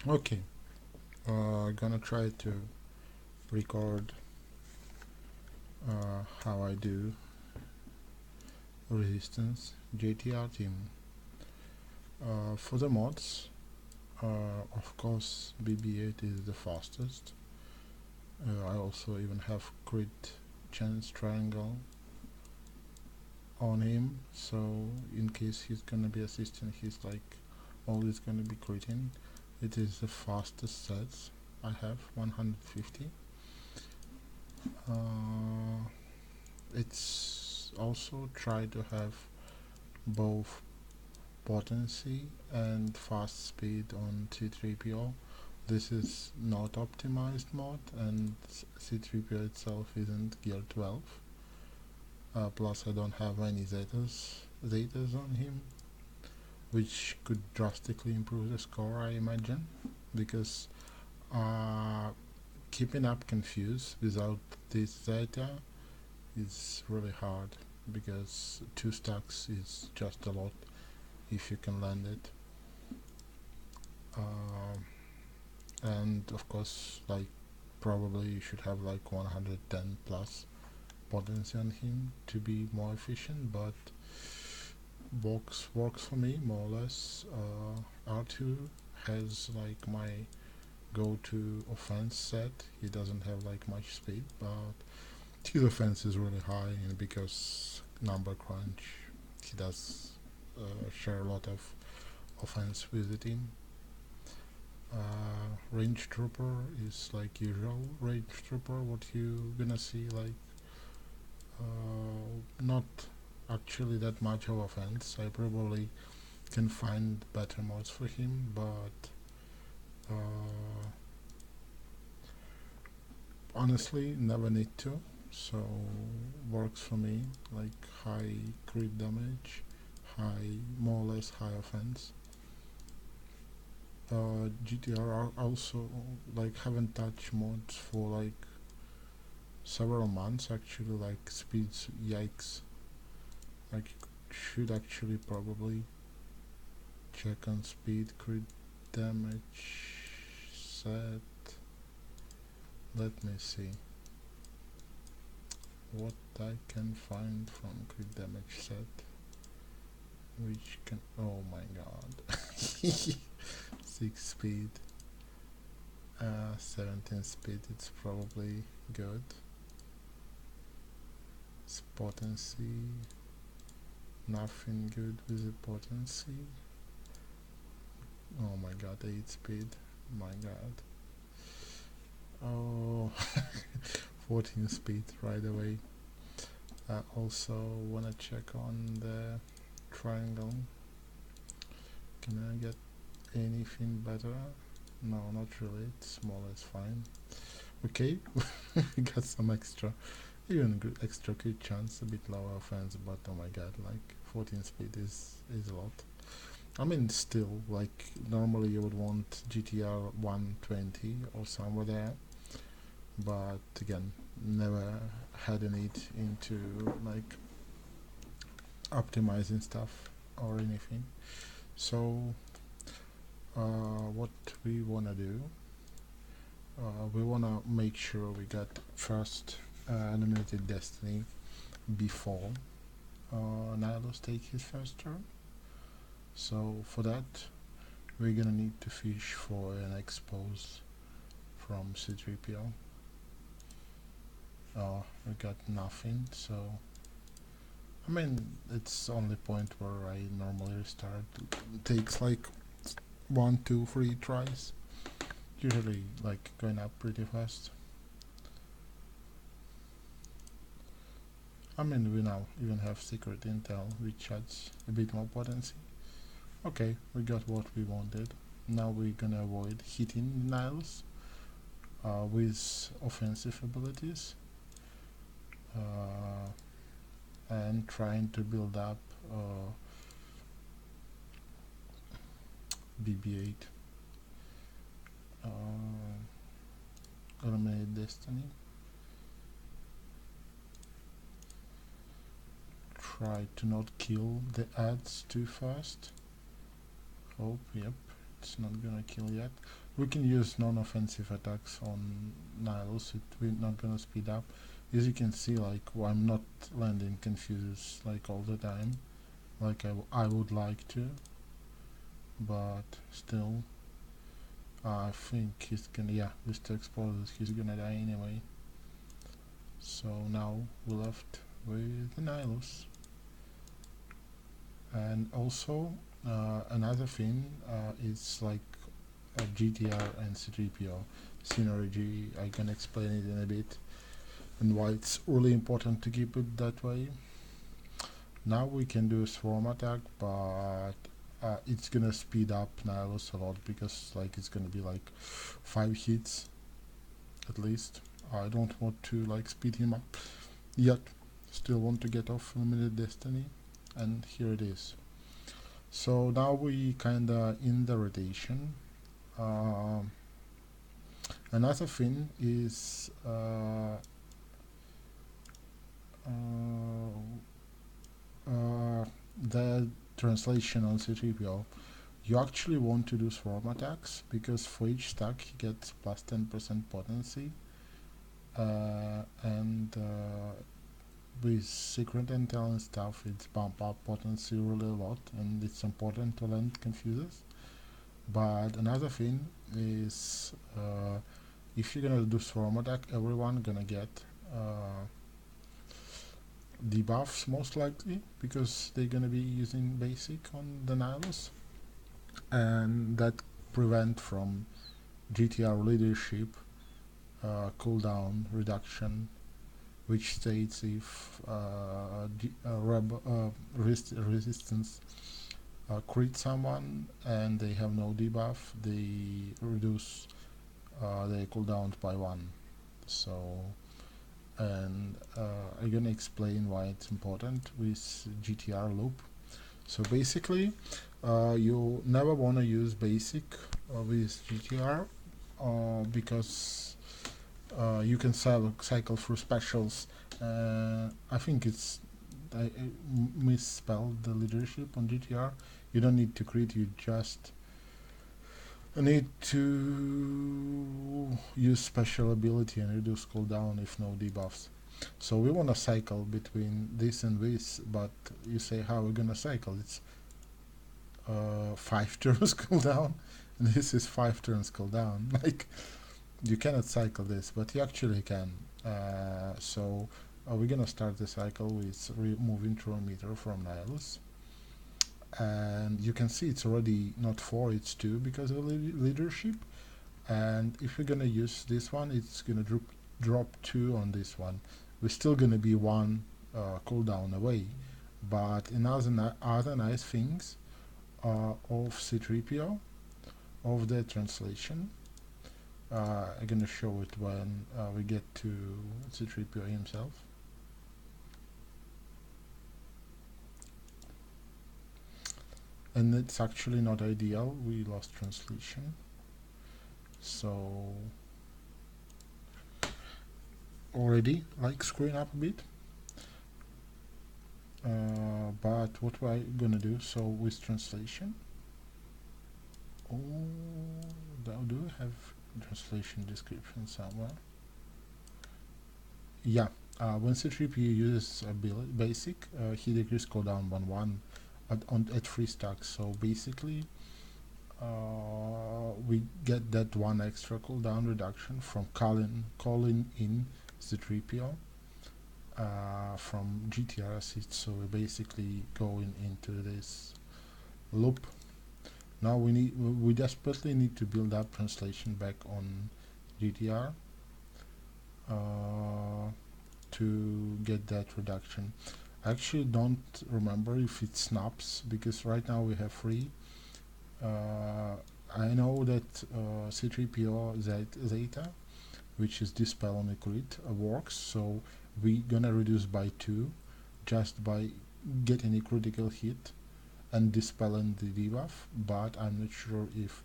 Okay, gonna try to record how I do resistance JTR team. For the mods, of course BB8 is the fastest. I also even have crit chance triangle on him, so in case he's gonna be assisting, he's like always gonna be critting. It is the fastest sets I have, 150. It's also try to have both potency and fast speed on C3PO. This is not optimized mod, and C3PO itself isn't gear 12. Plus I don't have any Zetas on him, which could drastically improve the score, I imagine, because keeping up confused without this Zeta is really hard, because 2 stacks is just a lot if you can land it. And of course, like, probably you should have like 110 plus potency on him to be more efficient, but works for me more or less. R2 has like my go-to offense set. He doesn't have like much speed, but his offense is really high, and because number crunch, he does share a lot of offense with the team. Range trooper is like usual range trooper, what you gonna see, like not actually that much of offense. I probably can find better mods for him, but honestly never need to, so works for me, like high crit damage, high, more or less high offense. GTR also, like, haven't touched mods for like several months actually, like speeds, yikes. Like, should actually probably check on speed, crit damage set. Let me see what I can find from crit damage set, which can, oh my god. 6 speed, 17 speed, it's probably good. Potency, nothing good with the potency. Oh my god, 8 speed, my god. Oh, 14 speed right away. Also wanna check on the triangle. Can I get anything better? No, not really, it's more or less fine. Okay, we got some extra, even extra crit chance, a bit lower offense, but oh my god, like 14 speed is a lot. I mean, still, like, normally you would want GTR 120 or somewhere there, but again, never had a need into like optimizing stuff or anything. So what we wanna do, we wanna make sure we got first eliminated Destiny before Nihilus take his first turn. So for that, we're gonna need to fish for an expose from C3PO. We got nothing, so I mean, it's only point where I normally restart. It takes like 1, 2, 3 tries. Usually like going up pretty fast. I mean, we now even have secret intel, which adds a bit more potency. Okay, we got what we wanted. Now we're gonna avoid hitting Niles with offensive abilities and trying to build up BB8. Eliminate Destiny. Try to not kill the ads too fast. Hope, yep, it's not gonna kill yet. we can use non-offensive attacks on Nihilus. We're not gonna speed up. As you can see, like I'm not landing confuses like all the time, like I would like to, but still, I think he's gonna, yeah, with two explosives he's gonna die anyway. So now we're left with the Nihilus. And also another thing is like GTR and C3PO synergy. I can explain it in a bit and why it's really important to keep it that way. Now we can do a swarm attack, but it's gonna speed up Nihilus a lot because like it's gonna be like 5 hits at least. I don't want to like speed him up yet. Still want to get off Limited Destiny, and here it is. So now we kinda in the rotation. Another thing is the translation on C3PO. You actually want to do swarm attacks because for each stack he gets plus 10% potency, and with secret intel and stuff it's bump up potency really a lot, and it's important to land confuses. But another thing is if you're gonna do swarm attack, everyone gonna get debuffs most likely because they're gonna be using basic on the Nihilus, and that prevent from GTR leadership cooldown reduction, which states if resistance crit someone and they have no debuff, they reduce their cooldowns by 1. So, and I'm gonna explain why it's important with GTR loop. So basically, you never wanna use basic with GTR because you can cycle through specials. I think I misspelled the leadership on GTR. You don't need to crit, you just need to use special ability and reduce cooldown if no debuffs. So we want to cycle between this and this, but you say how we're gonna cycle? It's 5 turns cooldown, and this is 5 turns cooldown. Like, you cannot cycle this, but you actually can. So we're gonna start the cycle with removing meter from Nihilus, and you can see it's already not 4, it's 2 because of leadership. And if we're gonna use this one, it's gonna drop 2 on this one. We're still gonna be 1 cooldown away. But another other nice things of C3PO, of the translation, I'm gonna show it when we get to C3PO himself. And it's actually not ideal, we lost translation. So already like screwing up a bit. But what we're gonna do, so with translation, do we have translation description somewhere? Yeah, when C3PO uses basic, he decreases cooldown 1/1 at 3 stacks. So basically, we get that 1 extra cooldown reduction from calling in C3PO from GTR assist. So we're basically going into this loop. Now we desperately need to build up translation back on GTR to get that reduction. I actually don't remember if it snaps because right now we have 3. I know that C3PO Zeta, which is dispel on a crit, works, so we're gonna reduce by 2 just by getting a critical hit and dispelling the debuff, but I'm not sure if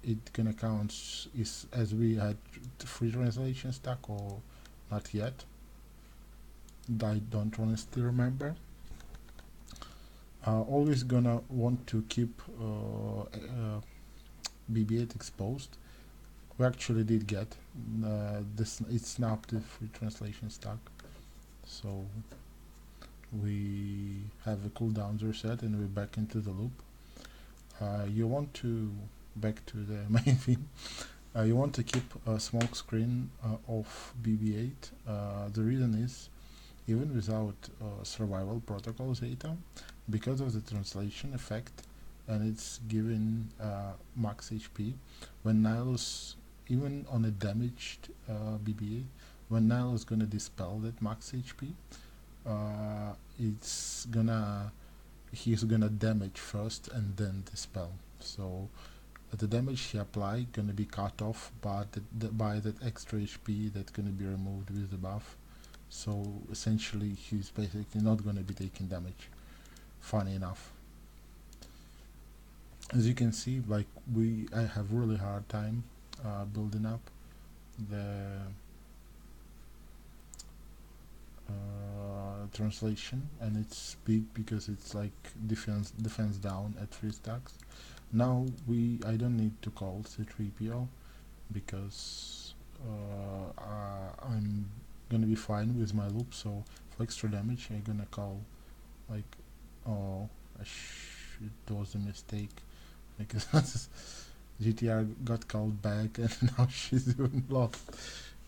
it gonna count as we had 3 translation stack or not yet. I don't honestly remember. Always gonna want to keep BB8 exposed, we actually did get this. It snapped the free translation stack, so we have the cooldowns reset and we're back into the loop. You want to back to the main theme. You want to keep a smoke screen of BB8. The reason is, even without survival protocols data, because of the translation effect, and it's giving max HP, when Nihilus, even on a damaged BB8, when Nihilus is gonna dispel that max HP, he's gonna damage first and then dispel. So the damage he applied gonna be cut off by that extra HP that's gonna be removed with the buff. So essentially he's basically not gonna be taking damage. Funny enough. As you can see, like I have really hard time building up the translation, and it's big because it's like defense down at 3 stacks. Now I don't need to call C3 PO because I'm gonna be fine with my loop. So for extra damage I'm gonna call like, oh, it was a mistake because GTR got called back and now she's even lost.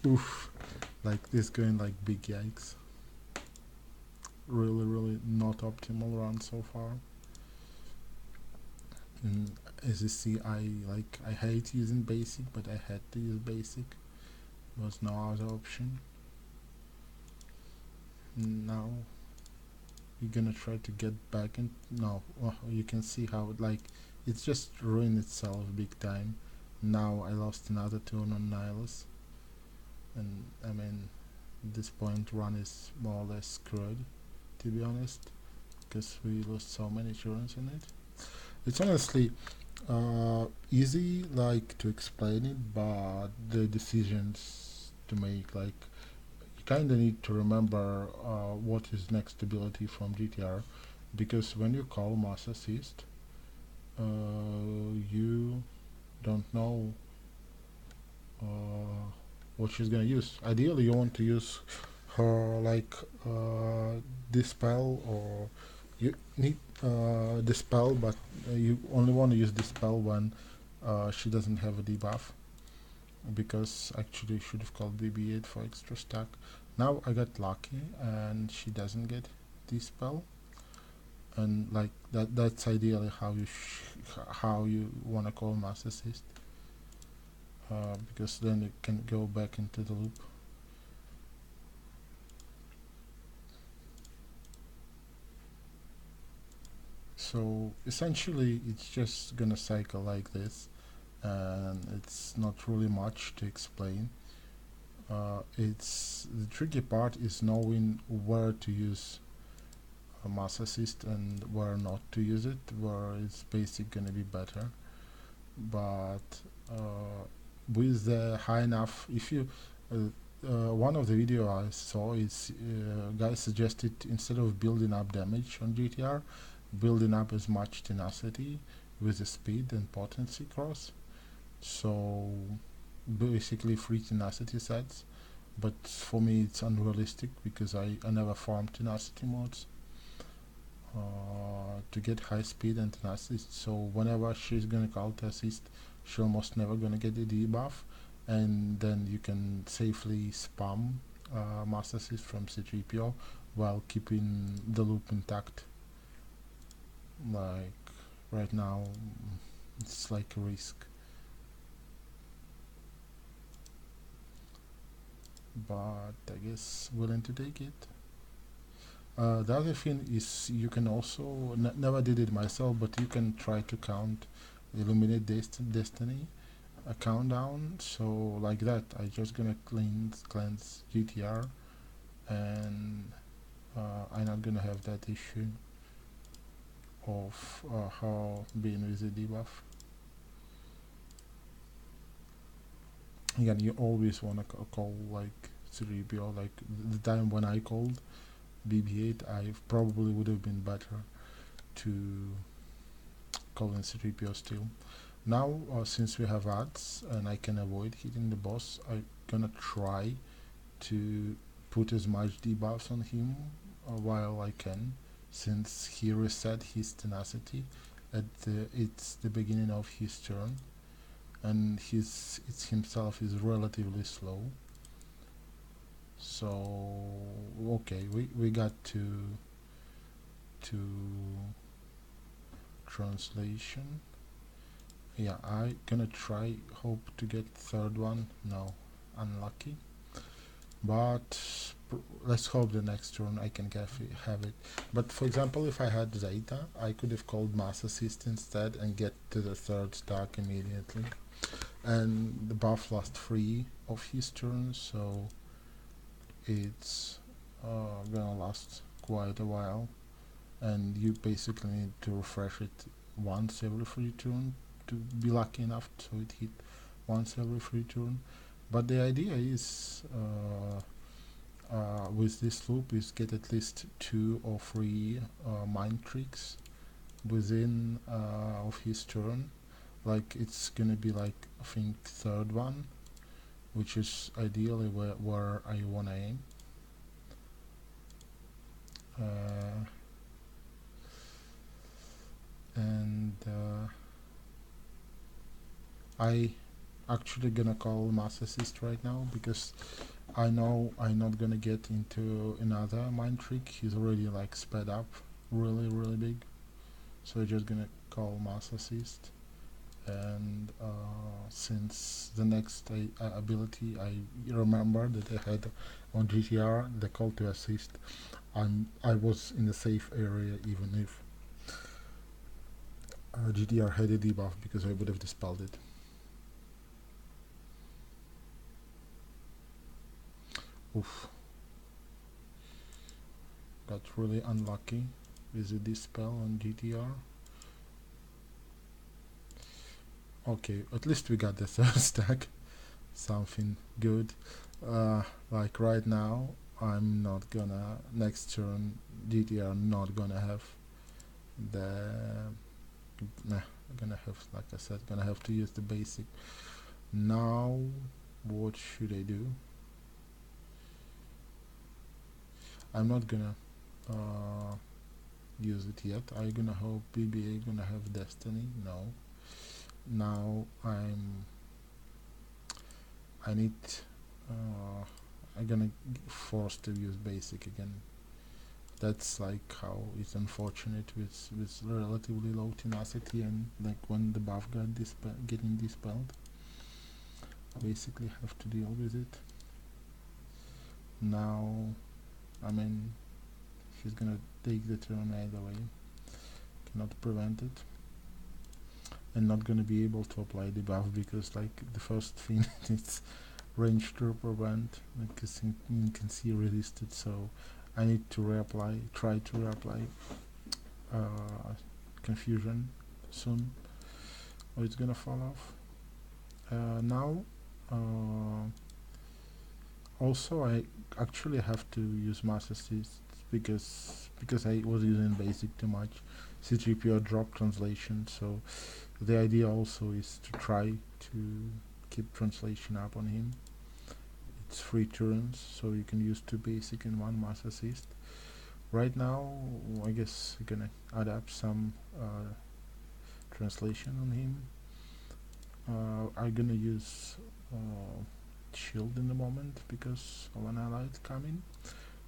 Oof, like this going like big yikes. Really not optimal run so far. And as you see, I hate using basic, but I had to use basic. There was no other option. Now we're gonna try to get back in. No, well, you can see how it's just ruined itself big time. Now I lost another turn on Nihilus, and I mean, at this point run is more or less screwed, to be honest, because we lost so many turns in it. It's honestly easy like to explain it, but the decisions to make, like, you kind of need to remember what is next ability from GTR, because when you call mass assist, you don't know what she's gonna use. Ideally you want to use her like dispel, or you need dispel, but you only want to use dispel when she doesn't have a debuff, because actually should have called BB8 for extra stack. Now I got lucky and she doesn't get dispel, and like that's ideally how you want to call mass assist, because then you can go back into the loop. So essentially it's just gonna cycle like this, and it's not really much to explain. It's the tricky part is knowing where to use a mass assist and where not to use it, where it's basic gonna be better. But with the high enough, if you one of the video I saw is guys suggested, instead of building up damage on GTR, building up as much tenacity with the speed and potency cross. So basically free tenacity sets, but for me it's unrealistic because I never farm tenacity mods to get high speed and tenacity. So whenever she's gonna counter assist, she almost never gonna get the debuff, and then you can safely spam mass assist from C3PO while keeping the loop intact. Like right now it's like a risk, but I guess willing to take it. The other thing is you can also, never did it myself, but you can try to count Illuminate Destiny a countdown. So like that, I just gonna cleanse GTR, and I'm not gonna have that issue of how being with the debuff. Again, you always want to call like C3PO. Like the time when I called BB8, I probably would have been better to call in C3PO still, Now, since we have ads and I can avoid hitting the boss, I'm gonna try to put as much debuffs on him while I can, since he reset his tenacity at it's the beginning of his turn, and it's himself is relatively slow. So okay, we got to translation. Yeah, I gonna try, hope to get third one. No, unlucky. But let's hope the next turn I can have it. But for example, if I had Zeta, I could have called Mass Assist instead and get to the third stack immediately. And the buff lasts 3 of his turns, so it's gonna last quite a while. And you basically need to refresh it once every 3 turn to be lucky enough so it hit once every 3 turn. But the idea is with this loop is get at least 2 or 3 mind tricks within of his turn. Like it's gonna be like, I think, third one, which is ideally where I wanna aim. And I actually gonna call Mass Assist right now because I know I'm not gonna get into another mind trick. He's already like sped up really big, so I'm just gonna call Mass Assist. And since the next ability I remember that I had on GTR, the call to assist, I was in a safe area even if GTR had a debuff, because I would have dispelled it. Oof. Got really unlucky with the dispel on GTR. Okay, at least we got the third stack. Something good. Like right now, I'm not gonna, next turn GTR not gonna have the, nah, gonna have, like I said, gonna have to use the basic. Now, what should I do? I'm not gonna use it yet. I'm gonna hope BBA gonna have Destiny. No. Now I need I'm gonna force to use basic again. That's like how it's unfortunate with relatively low tenacity, and like when the buff getting dispelled, basically have to deal with it. Now, I mean, she's gonna take the turn either way, cannot prevent it, and not gonna be able to apply the buff because like the first thing it's range to prevent, because you can see resisted, so I need to try to reapply confusion soon, or it's gonna fall off. Now, also I actually have to use Mass Assist because I was using basic too much. C3 drop translation, so the idea also is to try to keep translation up on him. It's 3 turns, so you can use 2 basic and 1 Mass Assist. Right now, I guess I'm gonna adapt some translation on him. I'm gonna use shield in the moment because of an allied coming.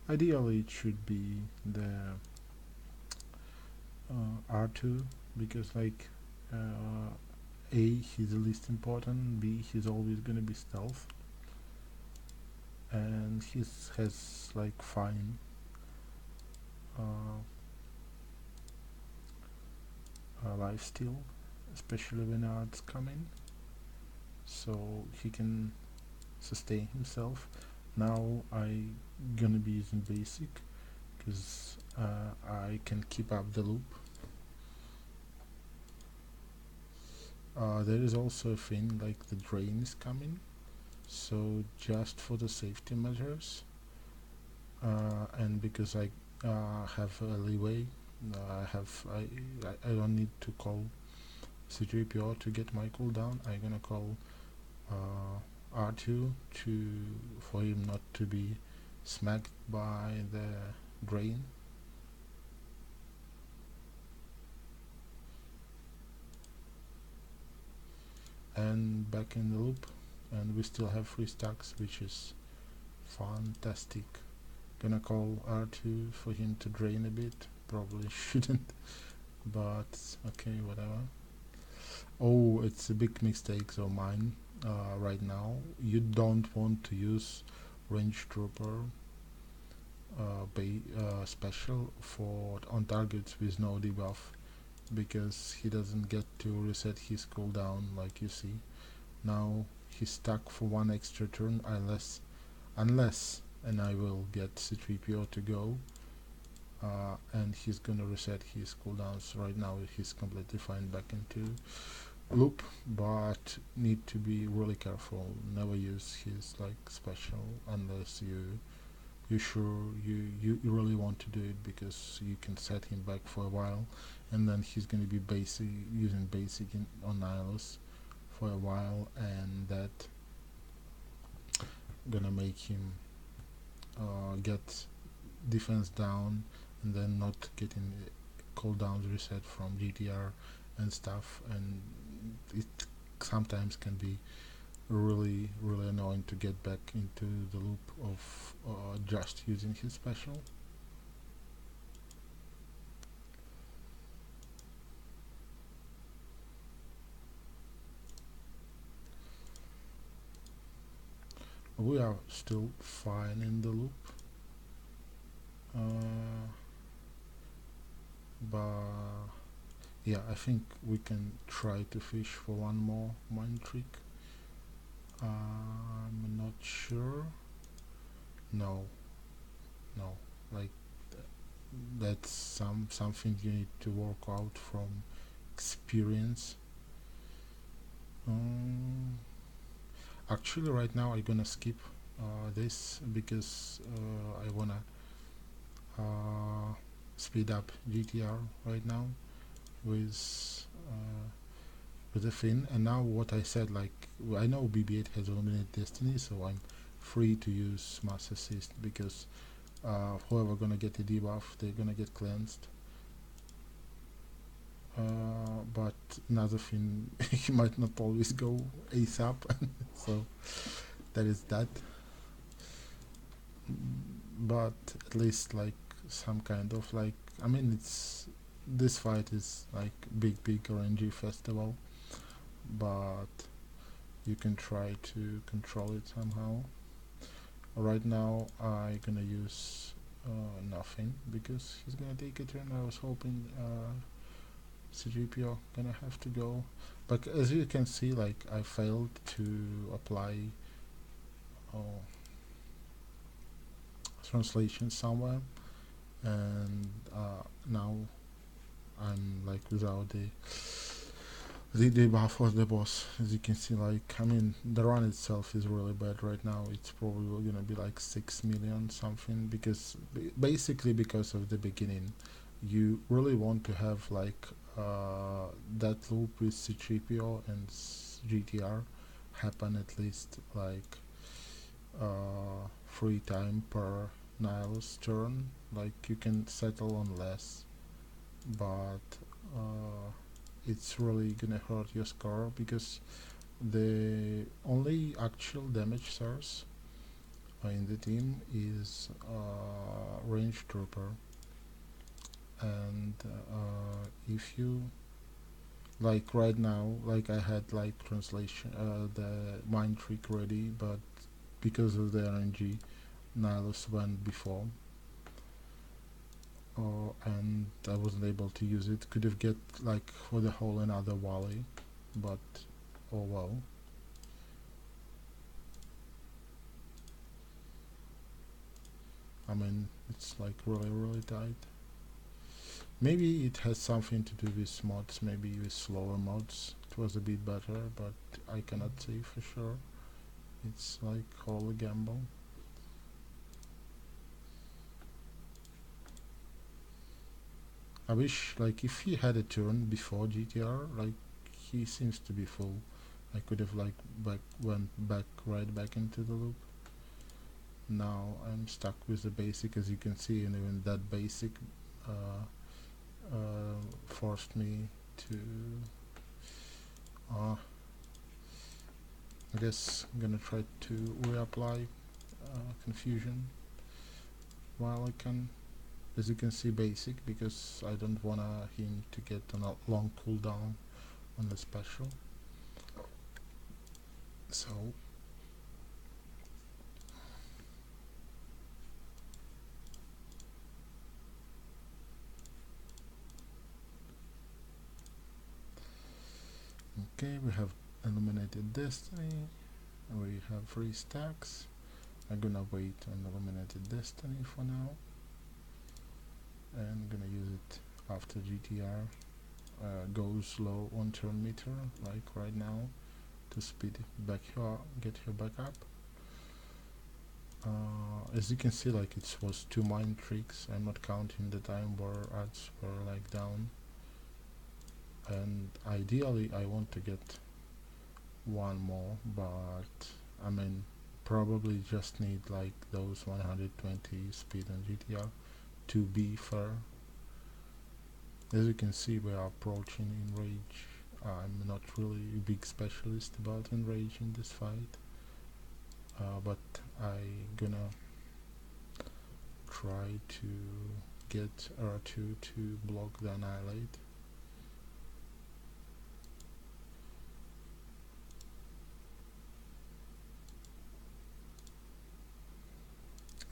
Ideally, it should be the R2, because like A, he's the least important, B, he's always gonna be stealth, and he has like fine lifesteal, especially when ads come in, so he can sustain himself. Now I gonna be using basic because I can keep up the loop. There is also a thing like the drain is coming, so just for the safety measures, and because I have a leeway, I don't need to call C3PO to get my cooldown, I'm gonna call R2 to for him not to be smacked by the grain. And back in the loop, and we still have 3 stacks, which is fantastic. Gonna call R2 for him to drain a bit, probably shouldn't, but okay, whatever. Oh, it's a big mistake of mine right now. You don't want to use range trooper special for on targets with no debuff, because he doesn't get to reset his cooldown like you see. Now he's stuck for 1 extra turn unless and I will get C3PO to go and he's gonna reset his cooldowns. Right now he's completely fine back into loop, but need to be really careful. Never use his like special unless you sure you really want to do it, because you can set him back for a while and then he's going to be using basic on Nihilus for a while, and that gonna make him get defense down and then not getting cooldowns reset from GTR and stuff, and it sometimes can be really annoying to get back into the loop of just using his special. We are still fine in the loop, but yeah, I think we can try to fish for one more mind trick. I'm not sure. No, like that's something you need to work out from experience. Actually, right now I'm gonna skip this because I wanna speed up GTR right now with the fin. And now what I said, like I know BB-8 has eliminated Destiny, so I'm free to use Mass Assist, because whoever gonna get a debuff, they're gonna get cleansed. But another thing, he might not always go ASAP, so that is that. But at least like some kind of like, I mean, it's this fight is like big RNG festival, but you can try to control it somehow. Right now I'm gonna use nothing because he's gonna take a turn. I was hoping C3PO gonna have to go, but as you can see, like I failed to apply translation somewhere, and now I'm like without the debuff of the boss. As you can see, like I mean the run itself is really bad right now. It's probably gonna be like 6 million something, because basically because of the beginning you really want to have like that loop with C3PO and GTR happen at least like 3 times per Nihilus turn. Like you can settle on less, but it's really gonna hurt your score, because the only actual damage source in the team is range trooper, and if you like right now, like I had like translation the mind trick ready, but because of the RNG Nihilus went before, and I wasn't able to use it. Could have get like for the whole another volley, but oh well. I mean, it's like really tight. Maybe it has something to do with mods, maybe with slower mods it was a bit better, but I cannot say for sure. It's like all a gamble. I wish like if he had a turn before GTR, like he seems to be full. I could have like went back right back into the loop. Now I'm stuck with the basic, as you can see, and even that basic forced me to I guess I'm gonna try to reapply confusion while I can. As you can see, basic, because I don't want him to get a long cooldown on the special. So okay, we have Illuminated Destiny, we have 3 stacks. I'm gonna wait on Illuminated Destiny for now, and I'm gonna use it after GTR goes low on turn meter, like right now, to speed back here, get her back up. As you can see, like it was 2 mind tricks. I'm not counting the time where ads were like down, and ideally I want to get one more, but I mean probably just need like those 120 speed on GTR to be fair. As you can see, we are approaching Enrage. I'm not really a big specialist about Enrage in this fight, but I gonna try to get R2 to block the Annihilate.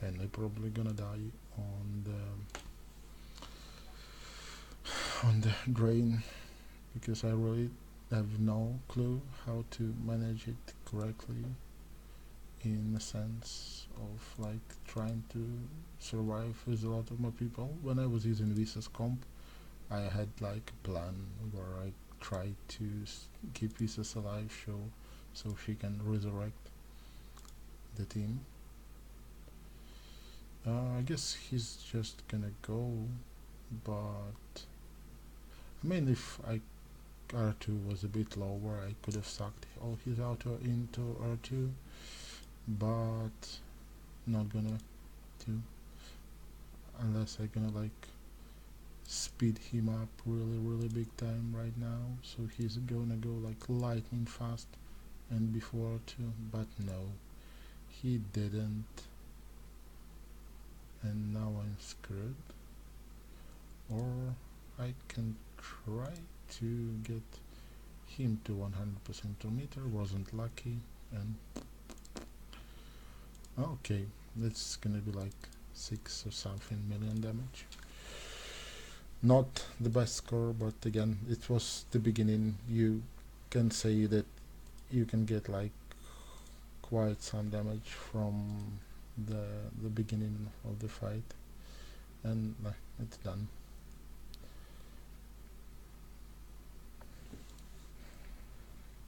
And I'm probably gonna die on the drain, because I really have no clue how to manage it correctly, in the sense of like trying to survive with a lot of more people. When I was using Visa's comp, I had like a plan where I tried to keep Visas alive, so she can resurrect the team. I guess he's just gonna go, but I mean, if R2 was a bit lower, I could have sucked all his auto into R2, but not gonna do, unless I'm gonna like speed him up really big time right now, so he's gonna go like lightning fast and before R2, but no, he didn't, and now I'm screwed. Or I can try to get him to 100% to meter, wasn't lucky, and okay, that's gonna be like 6 or something million damage. Not the best score, but again, it was the beginning. You can say that you can get like quite some damage from the beginning of the fight, and it's done.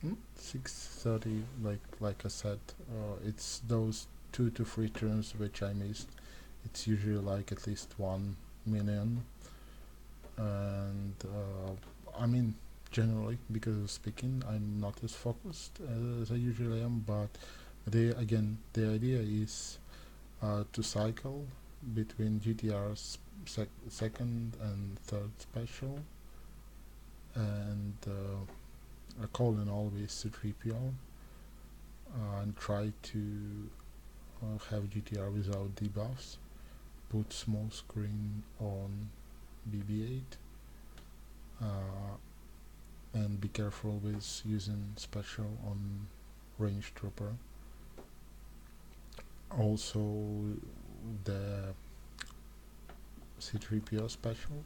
Mm, 630, like I said, it's those 2 to 3 turns which I missed. It's usually like at least 1 million, and I mean, generally, because of speaking, I'm not as focused as I usually am, but the idea is to cycle between GTR's second and third special, and calling always C3 JTR, and try to have GTR without debuffs, put small screen on BB8, and be careful with using special on range trooper. Also the C3PO special,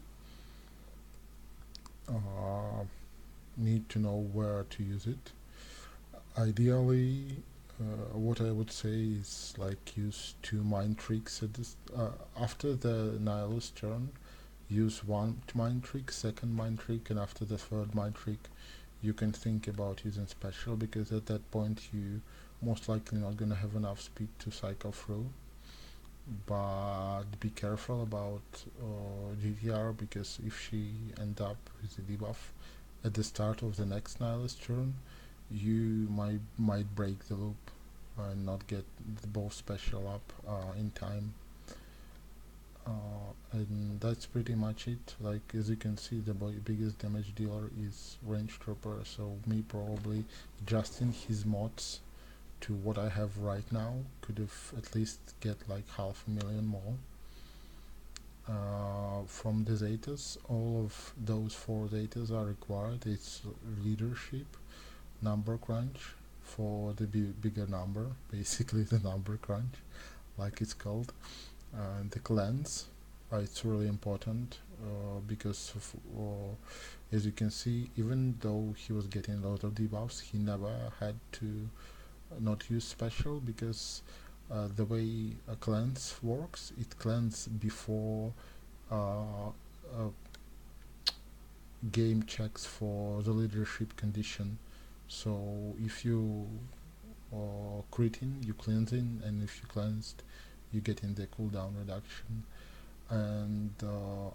need to know where to use it. Ideally, what I would say is like use 2 mind tricks at this, after the Nihilus turn. Use 1 mind trick, second mind trick, and after the third mind trick you can think about using special, because at that point you most likely not gonna have enough speed to cycle through. But be careful about GTR, because if she end up with the debuff, at the start of the next nihilist turn, you might break the loop and not get the boss special up in time. And that's pretty much it. Like, as you can see, the biggest damage dealer is range trooper, so me probably adjusting his mods to what I have right now could have at least get like 500,000 more. From the Zetas, all of those 4 Zetas are required. It's leadership, number crunch for the bigger number, basically the number crunch, like it's called. The cleanse, it's really important because as you can see, even though he was getting a lot of debuffs, he never had to not use special, because the way a cleanse works, it cleanses before game checks for the leadership condition. So if you critin, you cleansing, and if you cleansed, you get in the cooldown reduction. And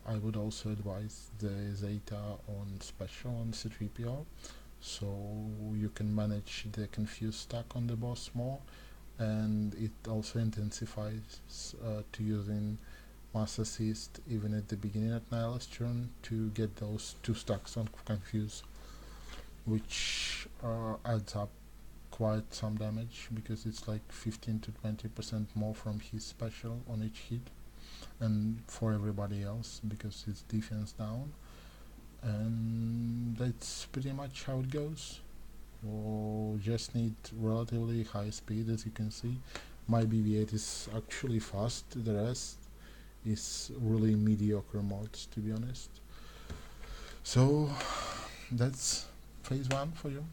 I would also advise the Zeta on special on C3PO, so you can manage the confused stack on the boss more, and it also intensifies to using mass assist even at the beginning at nihilist turn to get those 2 stacks on confuse, which adds up quite some damage, because it's like 15 to 20% more from his special on each hit, and for everybody else because it's defense down. And that's pretty much how it goes. We'll just need relatively high speed. As you can see, my BB-8 is actually fast, the rest is really mediocre mods, to be honest. So that's phase 1 for you.